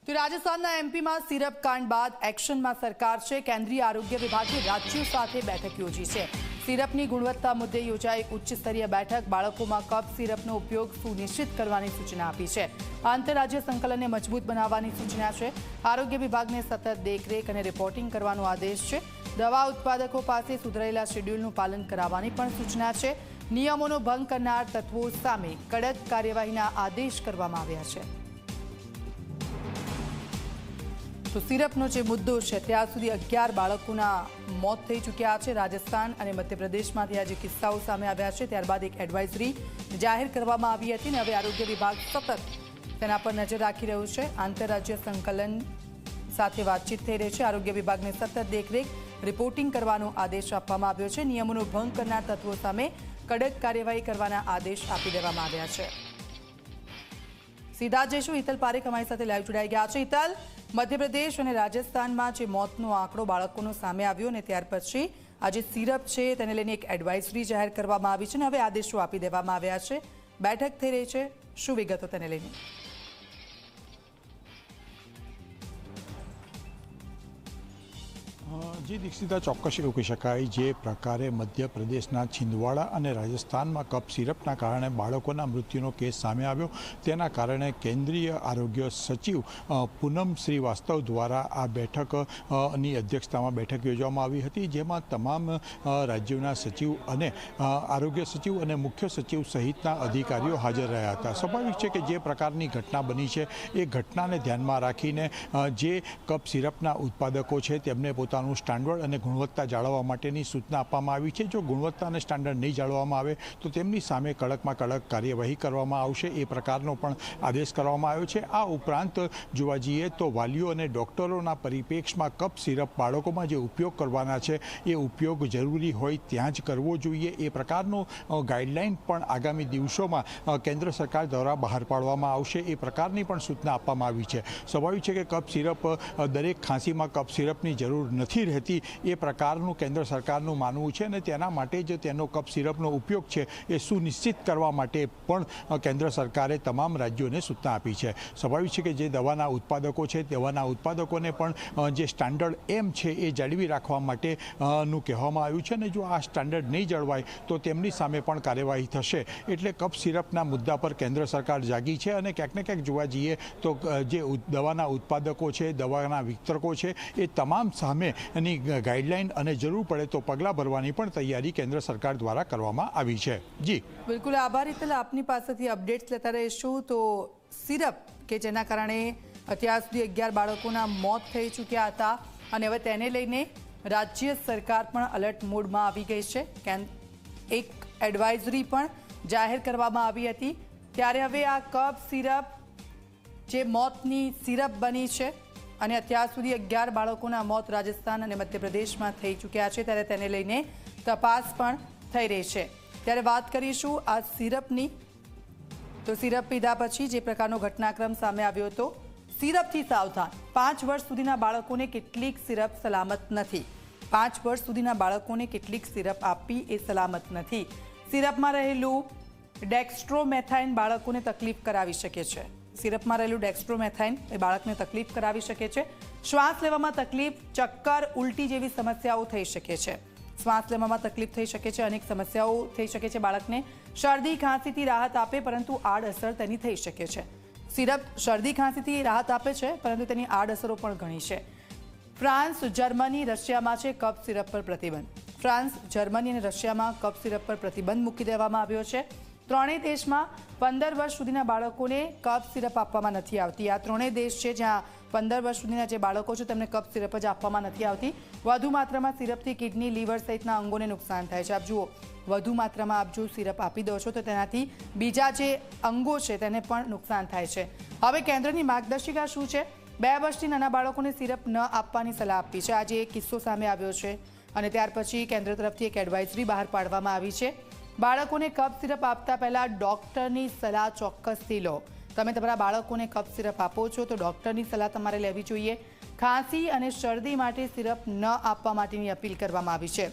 તો રાજસ્થાનના એમપીમાં સિરપ કાંડ બાદ એક્શનમાં સરકાર છે। કેન્દ્રીય આરોગ્ય વિભાગે રાજ્યો સાથે બેઠક યોજી છે। સિરપની ગુણવત્તા મુદ્દે યોજાઈ ઉચ્ચ સ્તરીય બેઠક બાળકોમાં કફ સિરપનો ઉપયોગ સુનિશ્ચિત કરવાની સૂચના આપી છે। આંતરરાજ્ય સંકલનને મજબૂત બનાવવાની સૂચના છે। આરોગ્ય વિભાગને સતત દેખરેખ અને રિપોર્ટિંગ કરવાનો આદેશ છે। દવા ઉત્પાદકો પાસે સુધરેલા શેડ્યુલનું પાલન કરાવવાની પણ સૂચના છે। નિયમોનો ભંગ કરનાર તત્વો સામે કડક કાર્યવાહીના આદેશ કરવામાં આવ્યા છે। તો સિરપનો જે મુદ્દો છે ત્યાં સુધી 11 બાળકોના મોત થઈ ચૂક્યા છે। રાજસ્થાન અને મધ્યપ્રદેશમાંથી આજે કિસ્સાઓ સામે આવ્યા છે। ત્યારબાદ એક એડવાઇઝરી જાહેર કરવામાં આવી હતી અને હવે આરોગ્ય વિભાગ સતત તેના પર નજર રાખી રહ્યું છે। આંતરરાજ્ય સંકલન સાથે વાતચીત થઈ રહી છે। આરોગ્ય વિભાગને સતત દેખરેખ રિપોર્ટિંગ કરવાનો આદેશ આપવામાં આવ્યો છે। નિયમોનો ભંગ કરનાર તત્વો સામે કડક કાર્યવાહી કરવાના આદેશ આપી દેવામાં આવ્યા છે। સીધા જઈશું હિતલ પારેખ અમારી સાથે લાઈવ જોડાઈ ગયા છે। હિતલ, મધ્યપ્રદેશ અને રાજસ્થાનમાં જે મોતનો આંકડો બાળકોનો સામે આવ્યો ને ત્યાર પછી આજે સિરપ છે તેને લઈને એક એડવાઇઝરી જાહેર કરવામાં આવી છે અને હવે આદેશો આપી દેવામાં આવ્યા છે। બેઠક થઈ રહી છે, શું વિગતો તેને લઈને? जी दीक्षिता, ચોક્કસ એવું કહી શકાય જે પ્રકારે મધ્યપ્રદેશના છિંદવાડા અને રાજસ્થાનમાં કફ સિરપના કારણે બાળકોના મૃત્યુનો કેસ સામે આવ્યો તેના કારણે કેન્દ્રીય આરોગ્ય સચિવ પૂનમ શ્રીવાસ્તવ દ્વારા આ બેઠકની અધ્યક્ષતામાં બેઠક યોજવામાં આવી હતી, જેમાં તમામ રાજ્યોના સચિવ અને આરોગ્ય સચિવ અને મુખ્ય સચિવ સહિતના અધિકારીઓ હાજર રહ્યા હતા। સ્વાભાવિક છે કે જે પ્રકારની ઘટના બની છે એ ઘટનાને ધ્યાનમાં રાખીને જે કફ સિરપના ઉત્પાદકો છે તેમને પોતાનું સ્ટાન્ડર્ડ અને ગુણવત્તા જાળવવા માટેની સૂચના આપવામાં આવી છે। જો ગુણવત્તા અને સ્ટાન્ડર્ડ નહીં જાળવવામાં આવે તો તેમની સામે કડકમાં કડક કાર્યવાહી કરવામાં આવશે, એ પ્રકારનો પણ આદેશ કરવામાં આવ્યો છે। આ ઉપરાંત જોવા જઈએ તો વાલીઓ અને ડૉક્ટરોના પરિપ્રેક્ષમાં કફ સિરપ બાળકોમાં જે ઉપયોગ કરવાના છે એ ઉપયોગ જરૂરી હોય ત્યાં જ કરવો જોઈએ, એ પ્રકારનો ગાઈડલાઇન પણ આગામી દિવસોમાં કેન્દ્ર સરકાર દ્વારા બહાર પાડવામાં આવશે, એ પ્રકારની પણ સૂચના આપવામાં આવી છે। સ્વાભાવિક છે કે કફ સિરપ દરેક ખાંસીમાં કફ સિરપની જરૂર નથી રહેતી, એ પ્રકારનું કેન્દ્ર સરકારનું માનવું છે અને તેના માટે જ તેનો કફ સિરપનો ઉપયોગ છે એ સુનિશ્ચિત કરવા માટે પણ કેન્દ્ર સરકારે તમામ રાજ્યોને સૂચના આપી છે। સ્વાભાવિક છે કે જે દવાના ઉત્પાદકો છે દવાના ઉત્પાદકોને પણ જે સ્ટાન્ડર્ડ એમ છે એ જાળવી રાખવા માટેનું કહેવામાં આવ્યું છે અને જો આ સ્ટાન્ડર્ડ નહીં જળવાય તો તેમની સામે પણ કાર્યવાહી થશે। એટલે કફ સિરપના મુદ્દા પર કેન્દ્ર સરકાર જાગી છે અને ક્યાંક ને ક્યાંક જોવા જઈએ તો જે દવાના ઉત્પાદકો છે દવાના વિતરકો છે એ તમામ સામે એની ગાઈડલાઇન અને જરૂર પડે તો પગલાં ભરવાની પણ તૈયારી કેન્દ્ર સરકાર દ્વારા કરવામાં આવી છે। જી બિલકુલ, આભાર હિતલ, આપની પાસેથી અપડેટ્સ લેતા રહીશું। તો સિરપ કે જેના કારણે અત્યાર સુધી 11 બાળકોના મોત થઈ ચૂક્યા હતા અને હવે તેને લઈને રાજ્ય સરકાર પણ અલર્ટ મોડમાં આવી ગઈ છે। એક એડવાઇઝરી પણ જાહેર કરવામાં આવી હતી, ત્યારે હવે આ કફ સિરપ જે મોતની સિરપ બની છે અને અત્યાર સુધી 11 બાળકોના મોત રાજસ્થાન અને મધ્યપ્રદેશમાં થઈ ચૂક્યા છે, ત્યારે તેને લઈને તપાસ પણ થઈ રહી છે। ત્યારે વાત કરીશું આ સિરપની। તો સિરપ પીધા પછી જે પ્રકારનો ઘટનાક્રમ સામે આવ્યો હતો, સિરપથી સાવધાન। 5 વર્ષ સુધીના બાળકોને કેટલીક સિરપ સલામત નથી। 5 વર્ષ સુધીના બાળકોને કેટલીક સિરપ આપવી એ સલામત નથી। સિરપમાં રહેલું ડેક્સ્ટ્રોમેથાઇન બાળકોને તકલીફ કરાવી શકે છે। સિરપમાં રહેલું ડેક્સ્ટ્રોમેથાઇન એ બાળકને તકલીફ કરાવી શકે છે। શ્વાસ લેવામાં તકલીફ, ચક્કર, ઉલટી જેવી સમસ્યાઓ થઈ શકે છે। શ્વાસ લેવામાં તકલીફ થઈ શકે છે, અનેક સમસ્યાઓ થઈ શકે છે બાળકને। શરદી ખાંસીથી રાહત આપે પરંતુ આડઅસર તેની થઈ શકે છે। સિરપ શરદી ખાંસીથી રાહત આપે છે પરંતુ તેની આડઅસરો પણ ઘણી છે। ફ્રાન્સ, જર્મની, રશિયામાં છે કફ સિરપ પર પ્રતિબંધ। ફ્રાન્સ, જર્મની અને રશિયામાં કફ સિરપ પર પ્રતિબંધ મૂકી દેવામાં આવ્યો છે। ત્રણેય દેશમાં 15 વર્ષ સુધીના બાળકોને કફ સિરપ આપવામાં નથી આવતી। આ ત્રણેય દેશ છે જ્યાં 15 વર્ષ સુધીના જે બાળકો છે તેમને કફ સિરપ જ આપવામાં નથી આવતી। વધુ માત્રામાં સિરપથી કિડની, લીવર સહિતના અંગોને નુકસાન થાય છે। આપ જુઓ, વધુ માત્રામાં આપ જો સિરપ આપી દો છો તો તેનાથી બીજા જે અંગો છે તેને પણ નુકસાન થાય છે। હવે કેન્દ્રની માર્ગદર્શિકા શું છે? 2 વર્ષથી નાના બાળકોને સિરપ ન આપવાની સલાહ આપી છે। આજે એક કિસ્સો સામે આવ્યો છે અને ત્યાર પછી કેન્દ્ર તરફથી એક એડવાઇઝરી બહાર પાડવામાં આવી છે। બાળકોને કફ સિરપ આપતા પહેલા ડોક્ટરની સલાહ ચોક્કસથી લો। તમે તમારા બાળકોને કફ સિરપ આપો છો તો ડોક્ટરની સલાહ તમારે લેવી જોઈએ। ખાંસી અને શરદી માટે સિરપ ન આપવા માટેની અપીલ કરવામાં આવી છે।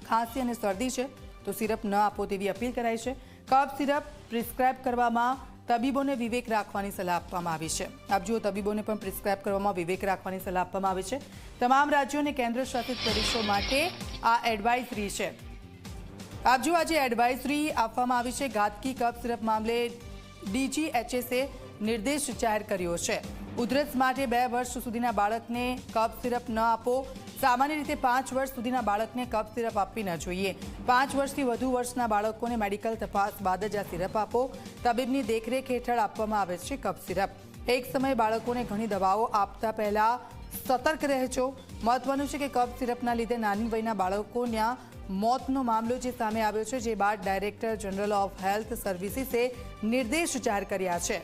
ખાંસી અને શરદી છે તો સિરપ ન આપો તેવી અપીલ કરાઈ છે। કફ સિરપ પ્રિસ્ક્રાઇબ કરવામાં તબીબોને વિવેક રાખવાની સલાહ આપવામાં આવી છે। આપ જુઓ, તબીબોને પણ પ્રિસ્ક્રાઇબ કરવામાં વિવેક રાખવાની સલાહ આપવામાં આવી છે। તમામ રાજ્યો અને કેન્દ્ર શાસિત પ્રદેશો માટે આ એડવાઇઝરી છે। આપ જુઓ, આજે એડવાઇઝરી આપવામાં આવી છે। ઘાતકી કફ સિરપ મામલે DGHSએ નિર્દેશ જાહેર કર્યો છે। ઉધરસ માટે 2 વર્ષ સુધીના બાળકને કફ સિરપ ન આપો। સામાન્ય રીતે 5 વર્ષ સુધીના બાળકને કફ સિરપ આપવી ન જોઈએ। 5 વર્ષથી વધુ વર્ષના બાળકોને મેડિકલ તપાસ બાદ જ આ સિરપ આપો। તબીબની દેખરેખ હેઠળ આપવામાં આવે છે કફ સિરપ। એક સમયે બાળકોને ઘણી દવાઓ આપતા પહેલા સતર્ક રહેજો। મહત્વનું છે કે કફ સિરપના લીધે નાની વયના બાળકોના મોતનો મામલો જે સામે આવ્યો છે, જે બાદ ડાયરેક્ટર જનરલ ઓફ હેલ્થ સર્વિસીસે નિર્દેશ જાહેર કર્યા છે।